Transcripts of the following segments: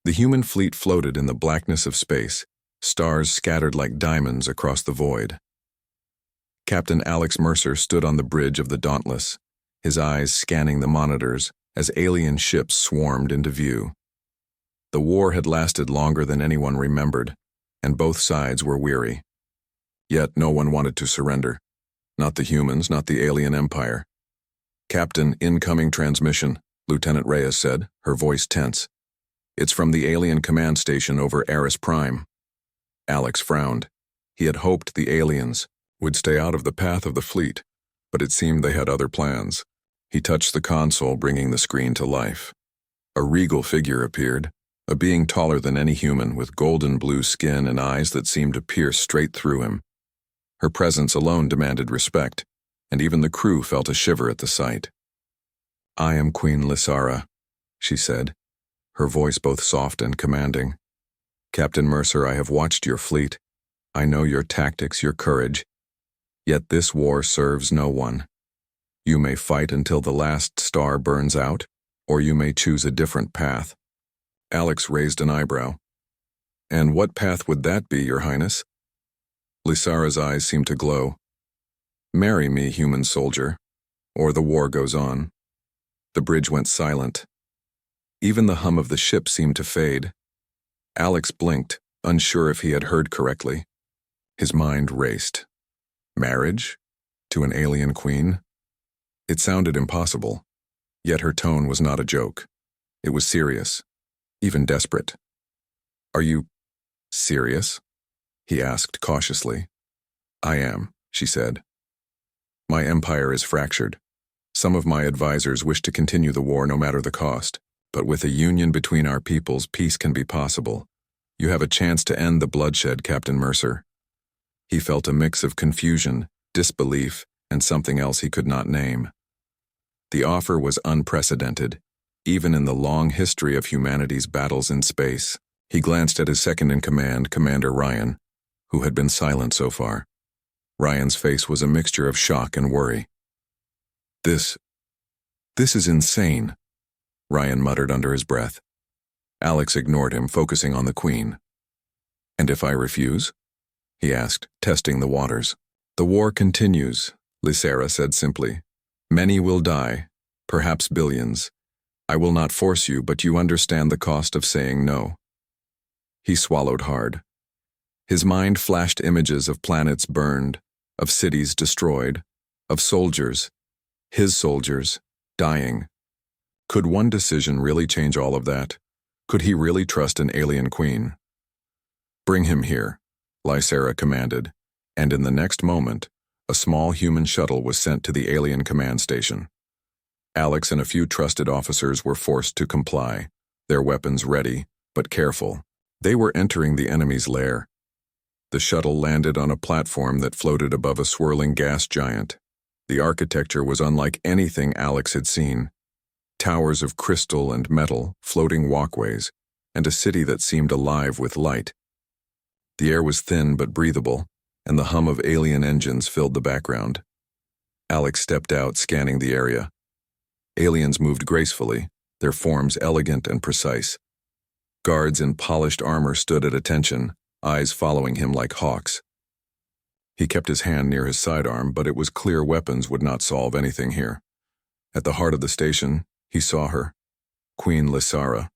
The human fleet floated in the blackness of space, stars scattered like diamonds across the void. Captain Alex Mercer stood on the bridge of the Dauntless, his eyes scanning the monitors as alien ships swarmed into view. The war had lasted longer than anyone remembered, and both sides were weary. Yet no one wanted to surrender. Not the humans, not the alien empire. "Captain, incoming transmission," Lieutenant Reyes said, her voice tense. "It's from the alien command station over Eris Prime." Alex frowned. He had hoped the aliens would stay out of the path of the fleet, but it seemed they had other plans. He touched the console, bringing the screen to life. A regal figure appeared, a being taller than any human, with golden blue skin and eyes that seemed to pierce straight through him. Her presence alone demanded respect, and even the crew felt a shiver at the sight. "I am Queen Lysara," she said, her voice both soft and commanding. "Captain Mercer, I have watched your fleet. I know your tactics, your courage. Yet this war serves no one. You may fight until the last star burns out, or you may choose a different path." Alex raised an eyebrow. "And what path would that be, Your Highness?" Lysara's eyes seemed to glow. "Marry me, human soldier, or the war goes on." The bridge went silent. Even the hum of the ship seemed to fade. Alex blinked, unsure if he had heard correctly. His mind raced. Marriage? To an alien queen? It sounded impossible, yet her tone was not a joke. It was serious, even desperate. "Are you serious?" he asked cautiously. "I am," she said. "My empire is fractured. Some of my advisors wish to continue the war no matter the cost, but with a union between our peoples, peace can be possible. You have a chance to end the bloodshed, Captain Mercer." He felt a mix of confusion, disbelief, and something else he could not name. The offer was unprecedented, even in the long history of humanity's battles in space. He glanced at his second-in-command, Commander Ryan, who had been silent so far. Ryan's face was a mixture of shock and worry. This is insane," Ryan muttered under his breath. Alex ignored him, focusing on the Queen. "And if I refuse?" he asked, testing the waters. "The war continues," Lysara said simply. "Many will die, perhaps billions. I will not force you, but you understand the cost of saying no." He swallowed hard. His mind flashed images of planets burned, of cities destroyed, of soldiers, his soldiers, dying. Could one decision really change all of that? Could he really trust an alien queen? "Bring him here," Lysara commanded, and in the next moment, a small human shuttle was sent to the alien command station. Alex and a few trusted officers were forced to comply, their weapons ready, but careful. They were entering the enemy's lair. The shuttle landed on a platform that floated above a swirling gas giant. The architecture was unlike anything Alex had seen. Towers of crystal and metal, floating walkways, and a city that seemed alive with light. The air was thin but breathable, and the hum of alien engines filled the background. Alex stepped out, scanning the area. Aliens moved gracefully, their forms elegant and precise. Guards in polished armor stood at attention, eyes following him like hawks. He kept his hand near his sidearm, but it was clear weapons would not solve anything here. At the heart of the station, he saw her, Queen Lysara.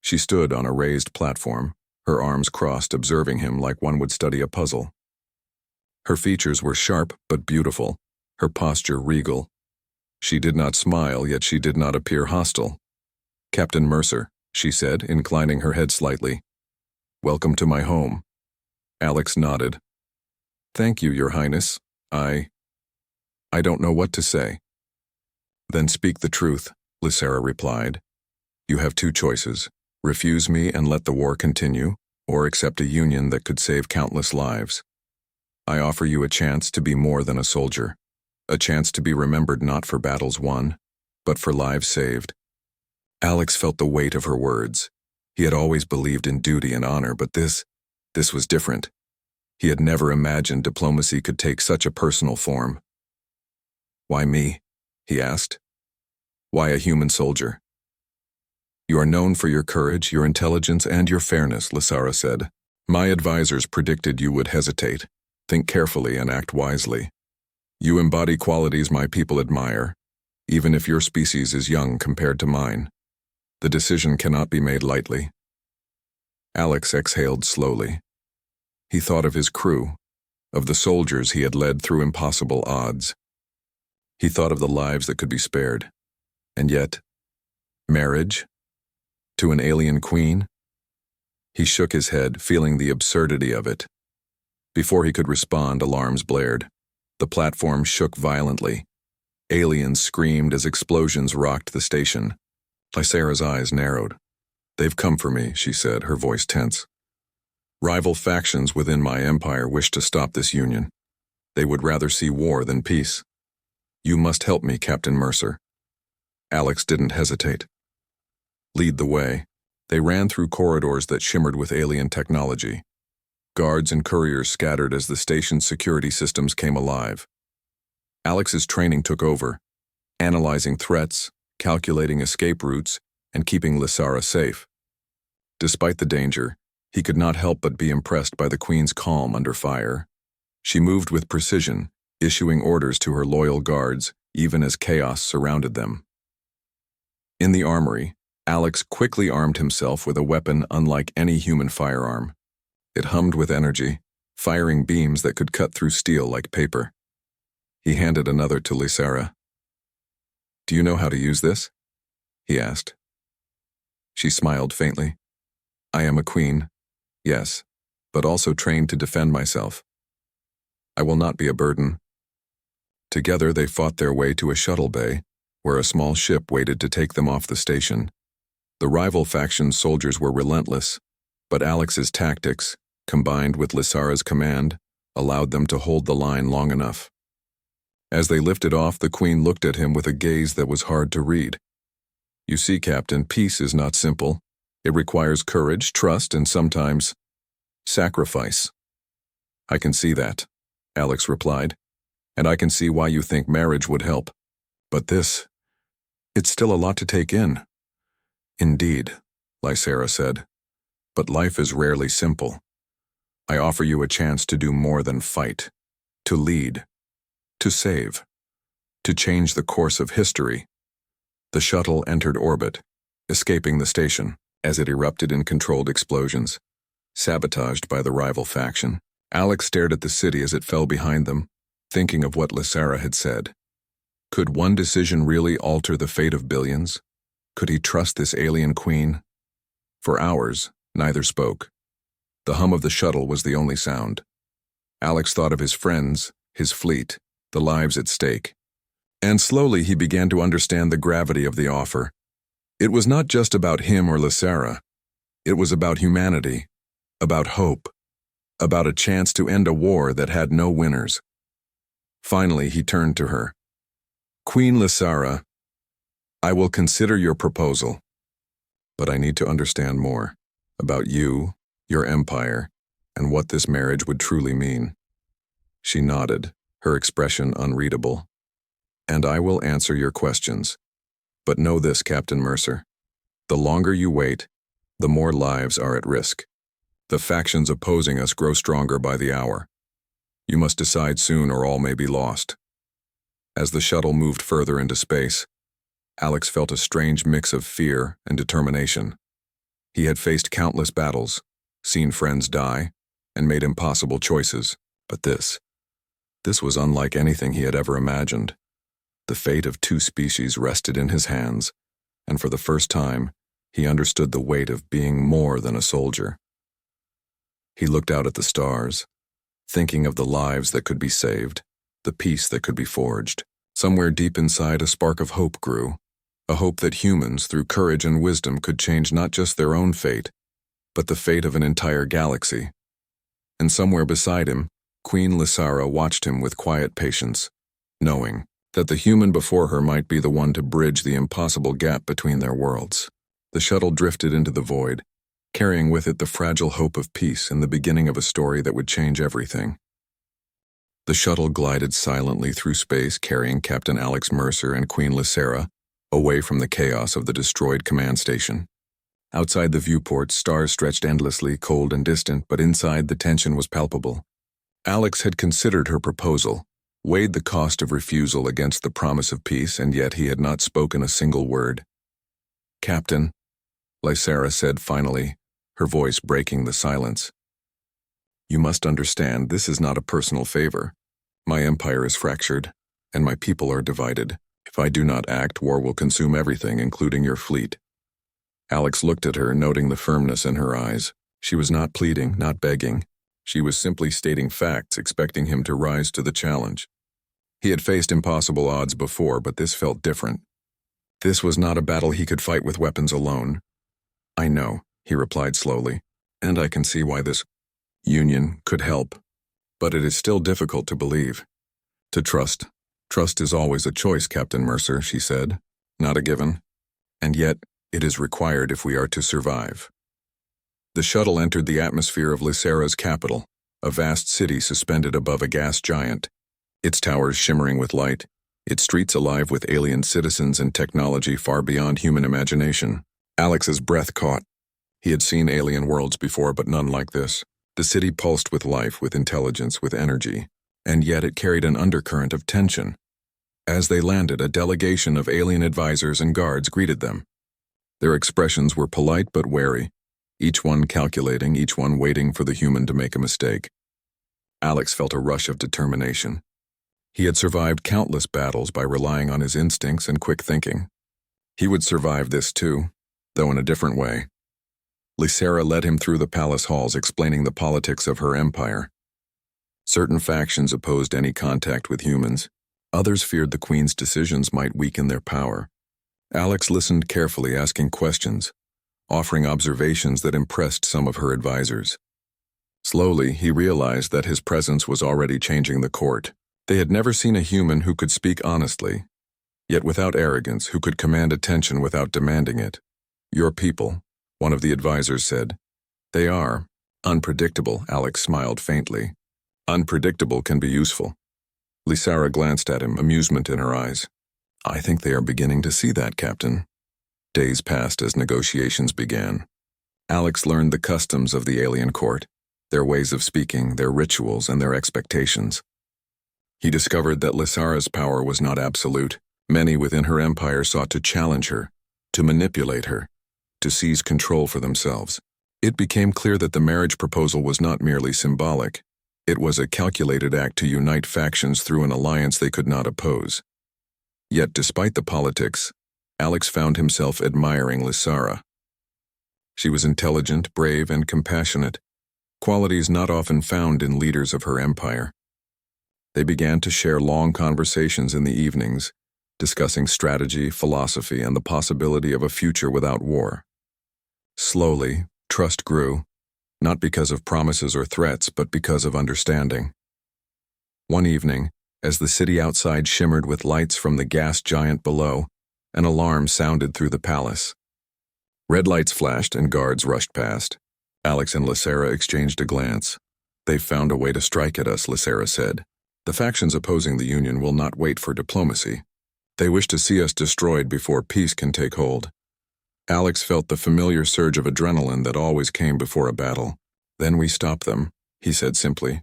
She stood on a raised platform, her arms crossed, observing him like one would study a puzzle. Her features were sharp but beautiful, her posture regal. She did not smile, yet she did not appear hostile. "Captain Mercer," she said, inclining her head slightly. "Welcome to my home." Alex nodded. "Thank you, Your Highness. I don't know what to say." "Then speak the truth," Lysara replied. "You have two choices. Refuse me and let the war continue, or accept a union that could save countless lives. I offer you a chance to be more than a soldier, a chance to be remembered not for battles won, but for lives saved." Alex felt the weight of her words. He had always believed in duty and honor, but this was different. He had never imagined diplomacy could take such a personal form. "Why me?" he asked. "Why a human soldier?" You are known for your courage, your intelligence, and your fairness, Lysara said. My advisors predicted you would hesitate. Think carefully and act wisely. You embody qualities my people admire, even if your species is young compared to mine. The decision cannot be made lightly. Alex exhaled slowly. He thought of his crew, of the soldiers he had led through impossible odds. He thought of the lives that could be spared. And yet, marriage? To an alien queen? He shook his head, feeling the absurdity of it. Before he could respond, alarms blared. The platform shook violently. Aliens screamed as explosions rocked the station. Lysara's eyes narrowed. They've come for me, she said, her voice tense. Rival factions within my empire wish to stop this union. They would rather see war than peace. You must help me, Captain Mercer. Alex didn't hesitate. Lead the way. They ran through corridors that shimmered with alien technology. Guards and couriers scattered as the station's security systems came alive. Alex's training took over, analyzing threats, calculating escape routes, and keeping Lysara safe. Despite the danger, he could not help but be impressed by the Queen's calm under fire. She moved with precision, issuing orders to her loyal guards, even as chaos surrounded them. In the armory, Alex quickly armed himself with a weapon unlike any human firearm. It hummed with energy, firing beams that could cut through steel like paper. He handed another to Lysara. Do you know how to use this? He asked. She smiled faintly. I am a queen, yes, but also trained to defend myself. I will not be a burden. Together they fought their way to a shuttle bay, where a small ship waited to take them off the station. The rival faction's soldiers were relentless, but Alex's tactics, combined with Lysara's command, allowed them to hold the line long enough. As they lifted off, the Queen looked at him with a gaze that was hard to read. You see, Captain, peace is not simple. It requires courage, trust, and sometimes sacrifice. I can see that, Alex replied, and I can see why you think marriage would help. But it's still a lot to take in. Indeed, Lysara said, but life is rarely simple. I offer you a chance to do more than fight, to lead, to save, to change the course of history. The shuttle entered orbit, escaping the station as it erupted in controlled explosions, sabotaged by the rival faction. Alex stared at the city as it fell behind them, thinking of what Lysara had said. Could one decision really alter the fate of billions? Could he trust this alien queen? For hours, neither spoke. The hum of the shuttle was the only sound. Alex thought of his friends, his fleet, the lives at stake. And slowly he began to understand the gravity of the offer. It was not just about him or Lysara. It was about humanity, about hope, about a chance to end a war that had no winners. Finally, he turned to her. Queen Lysara, I will consider your proposal, but I need to understand more about you, your empire, and what this marriage would truly mean. She nodded, her expression unreadable. And I will answer your questions. But know this, Captain Mercer. The longer you wait, the more lives are at risk. The factions opposing us grow stronger by the hour. You must decide soon or all may be lost. As the shuttle moved further into space, Alex felt a strange mix of fear and determination. He had faced countless battles, seen friends die, and made impossible choices. But this was unlike anything he had ever imagined. The fate of two species rested in his hands, and for the first time, he understood the weight of being more than a soldier. He looked out at the stars, thinking of the lives that could be saved, the peace that could be forged. Somewhere deep inside, a spark of hope grew, a hope that humans, through courage and wisdom, could change not just their own fate, but the fate of an entire galaxy. And somewhere beside him, Queen Lysara watched him with quiet patience, knowing that the human before her might be the one to bridge the impossible gap between their worlds. The shuttle drifted into the void, carrying with it the fragile hope of peace and the beginning of a story that would change everything. The shuttle glided silently through space, carrying Captain Alex Mercer and Queen Lysara away from the chaos of the destroyed command station. Outside the viewport, stars stretched endlessly, cold and distant, but inside the tension was palpable. Alex had considered her proposal, weighed the cost of refusal against the promise of peace, and yet he had not spoken a single word. "Captain," Lysera said finally, her voice breaking the silence. "You must understand, this is not a personal favor. My empire is fractured, and my people are divided. If I do not act, war will consume everything, including your fleet." Alex looked at her, noting the firmness in her eyes. She was not pleading, not begging. She was simply stating facts, expecting him to rise to the challenge. He had faced impossible odds before, but this felt different. This was not a battle he could fight with weapons alone. "I know," he replied slowly, "and I can see why this union could help. But it is still difficult to believe. To trust. Trust is always a choice, Captain Mercer," she said. "Not a given. And yet, it is required if we are to survive." The shuttle entered the atmosphere of Lysera's capital, a vast city suspended above a gas giant, its towers shimmering with light, its streets alive with alien citizens and technology far beyond human imagination. Alex's breath caught. He had seen alien worlds before, but none like this. The city pulsed with life, with intelligence, with energy, and yet it carried an undercurrent of tension. As they landed, a delegation of alien advisors and guards greeted them. Their expressions were polite but wary, each one calculating, each one waiting for the human to make a mistake. Alex felt a rush of determination. He had survived countless battles by relying on his instincts and quick thinking. He would survive this too, though in a different way. Lysera led him through the palace halls, explaining the politics of her empire. Certain factions opposed any contact with humans. Others feared the Queen's decisions might weaken their power. Alex listened carefully, asking questions, offering observations that impressed some of her advisors. Slowly, he realized that his presence was already changing the court. They had never seen a human who could speak honestly, yet without arrogance, who could command attention without demanding it. "Your people," one of the advisors said. "They are unpredictable," Alex smiled faintly. "Unpredictable can be useful." Lysera glanced at him, amusement in her eyes. "I think they are beginning to see that, Captain." Days passed as negotiations began. Alex learned the customs of the alien court, their ways of speaking, their rituals, and their expectations. He discovered that Lysera's power was not absolute. Many within her empire sought to challenge her, to manipulate her, to seize control for themselves. It became clear that the marriage proposal was not merely symbolic. It was a calculated act to unite factions through an alliance they could not oppose. Yet, despite the politics, Alex found himself admiring Lysera. She was intelligent, brave, and compassionate, qualities not often found in leaders of her empire. They began to share long conversations in the evenings, discussing strategy, philosophy, and the possibility of a future without war. Slowly, trust grew, not because of promises or threats, but because of understanding. One evening, as the city outside shimmered with lights from the gas giant below, an alarm sounded through the palace. Red lights flashed and guards rushed past. Alex and Lysera exchanged a glance. "They've found a way to strike at us," Lysera said. "The factions opposing the Union will not wait for diplomacy. They wish to see us destroyed before peace can take hold." Alex felt the familiar surge of adrenaline that always came before a battle. "Then we stop them," he said simply.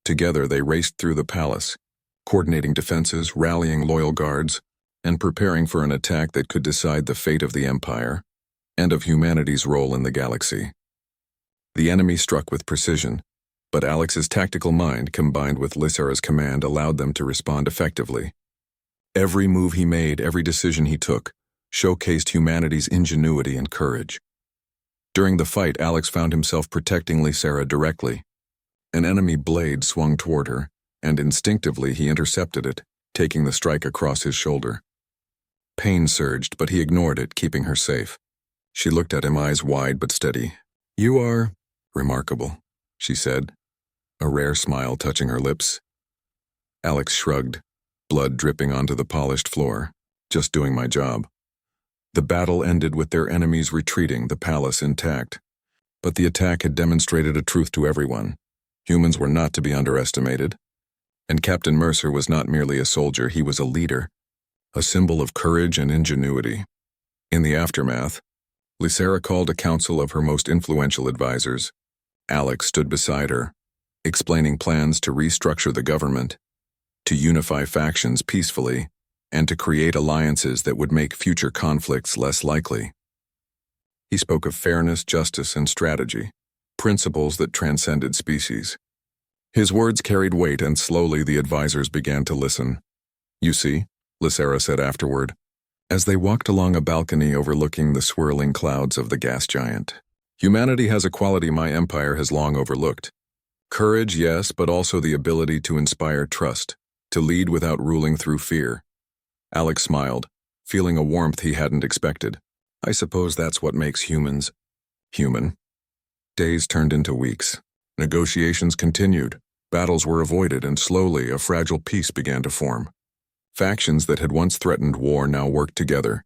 Together they raced through the palace, coordinating defenses, rallying loyal guards, and preparing for an attack that could decide the fate of the Empire and of humanity's role in the galaxy. The enemy struck with precision, but Alex's tactical mind, combined with Lysera's command, allowed them to respond effectively. Every move he made, every decision he took, showcased humanity's ingenuity and courage. During the fight, Alex found himself protecting Lysera directly. An enemy blade swung toward her, and instinctively he intercepted it, taking the strike across his shoulder. Pain surged, but he ignored it, keeping her safe. She looked at him, eyes wide but steady. "You are remarkable," she said, a rare smile touching her lips. Alex shrugged, blood dripping onto the polished floor. "Just doing my job." The battle ended with their enemies retreating, the palace intact. But the attack had demonstrated a truth to everyone. Humans were not to be underestimated. And Captain Mercer was not merely a soldier, he was a leader, a symbol of courage and ingenuity. In the aftermath, Lysera called a council of her most influential advisors. Alex stood beside her, explaining plans to restructure the government, to unify factions peacefully, and to create alliances that would make future conflicts less likely. He spoke of fairness, justice, and strategy, principles that transcended species. His words carried weight, and slowly the advisors began to listen. "You see," Lysera said afterward, as they walked along a balcony overlooking the swirling clouds of the gas giant. "Humanity has a quality my empire has long overlooked. Courage, yes, but also the ability to inspire trust, to lead without ruling through fear." Alex smiled, feeling a warmth he hadn't expected. "I suppose that's what makes humans human." Days turned into weeks. Negotiations continued, battles were avoided, and slowly a fragile peace began to form. Factions that had once threatened war now worked together.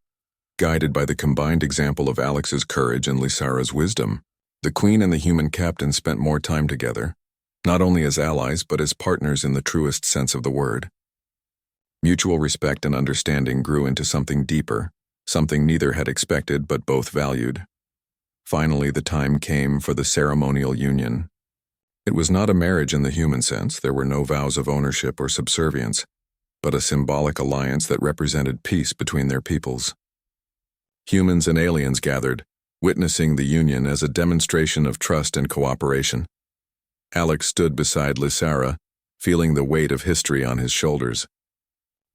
Guided by the combined example of Alex's courage and Lysera's wisdom, the Queen and the human captain spent more time together, not only as allies but as partners in the truest sense of the word. Mutual respect and understanding grew into something deeper, something neither had expected but both valued. Finally, the time came for the ceremonial union. It was not a marriage in the human sense. There were no vows of ownership or subservience, but a symbolic alliance that represented peace between their peoples. Humans and aliens gathered, witnessing the union as a demonstration of trust and cooperation. Alex stood beside Lysera, feeling the weight of history on his shoulders.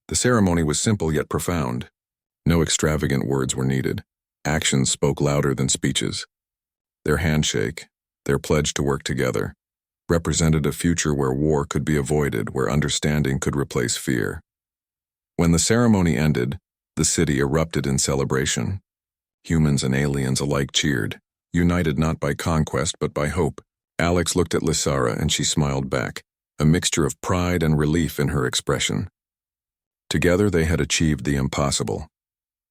The ceremony was simple yet profound. No extravagant words were needed. Actions spoke louder than speeches. Their handshake, their pledge to work together, represented a future where war could be avoided, where understanding could replace fear. When the ceremony ended, the city erupted in celebration. Humans and aliens alike cheered, united not by conquest but by hope. Alex looked at Lysera and she smiled back, a mixture of pride and relief in her expression. Together they had achieved the impossible.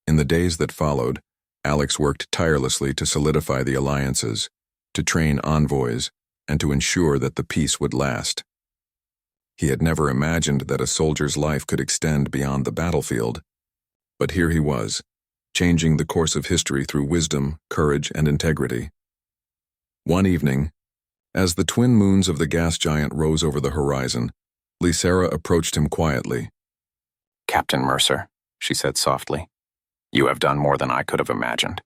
In the days that followed, Alex worked tirelessly to solidify the alliances, to train envoys, and to ensure that the peace would last. He had never imagined that a soldier's life could extend beyond the battlefield. But here he was, changing the course of history through wisdom, courage, and integrity. One evening, as the twin moons of the gas giant rose over the horizon, Lysera approached him quietly. "Captain Mercer," she said softly, "you have done more than I could have imagined."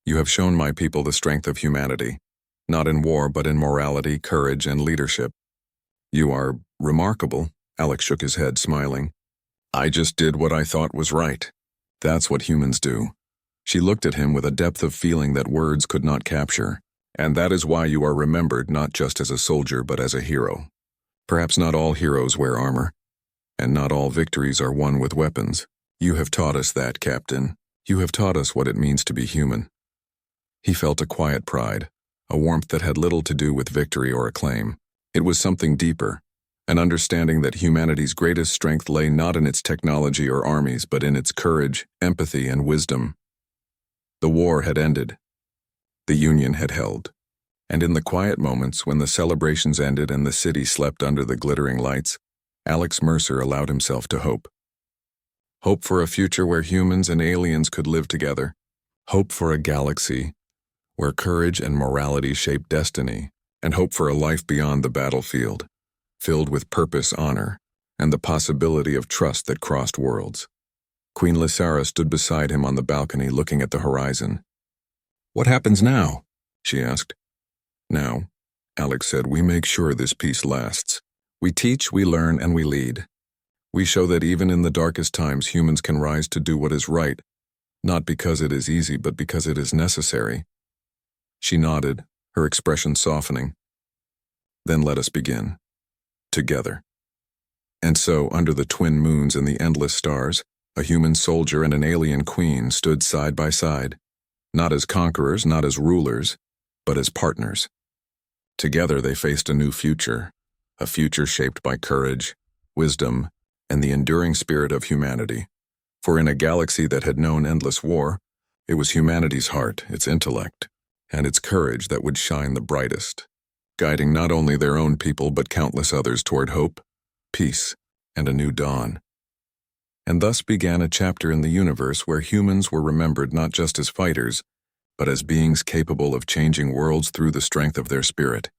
"You have shown my people the strength of humanity, not in war but in morality, courage, and leadership." "You are remarkable," Alex shook his head, smiling. "I just did what I thought was right. That's what humans do." She looked at him with a depth of feeling that words could not capture. "And that is why you are remembered not just as a soldier but as a hero. Perhaps not all heroes wear armor, and not all victories are won with weapons. You have taught us that, Captain. You have taught us what it means to be human." He felt a quiet pride, a warmth that had little to do with victory or acclaim. It was something deeper, an understanding that humanity's greatest strength lay not in its technology or armies, but in its courage, empathy, and wisdom. The war had ended. The Union had held. And in the quiet moments when the celebrations ended and the city slept under the glittering lights, Alex Mercer allowed himself to hope. Hope for a future where humans and aliens could live together. Hope for a galaxy where courage and morality shape destiny, and hope for a life beyond the battlefield, filled with purpose, honor, and the possibility of trust that crossed worlds. Queen Lysera stood beside him on the balcony looking at the horizon. "What happens now?" she asked. "Now," Alex said, "we make sure this peace lasts. We teach, we learn, and we lead. We show that even in the darkest times humans can rise to do what is right, not because it is easy but because it is necessary." She nodded, her expression softening. "Then let us begin. Together." And so, under the twin moons and the endless stars, a human soldier and an alien queen stood side by side, not as conquerors, not as rulers, but as partners. Together they faced a new future, a future shaped by courage, wisdom, and the enduring spirit of humanity. For in a galaxy that had known endless war, it was humanity's heart, its intellect, and its courage that would shine the brightest, guiding not only their own people but countless others toward hope, peace, and a new dawn. And thus began a chapter in the universe where humans were remembered not just as fighters, but as beings capable of changing worlds through the strength of their spirit.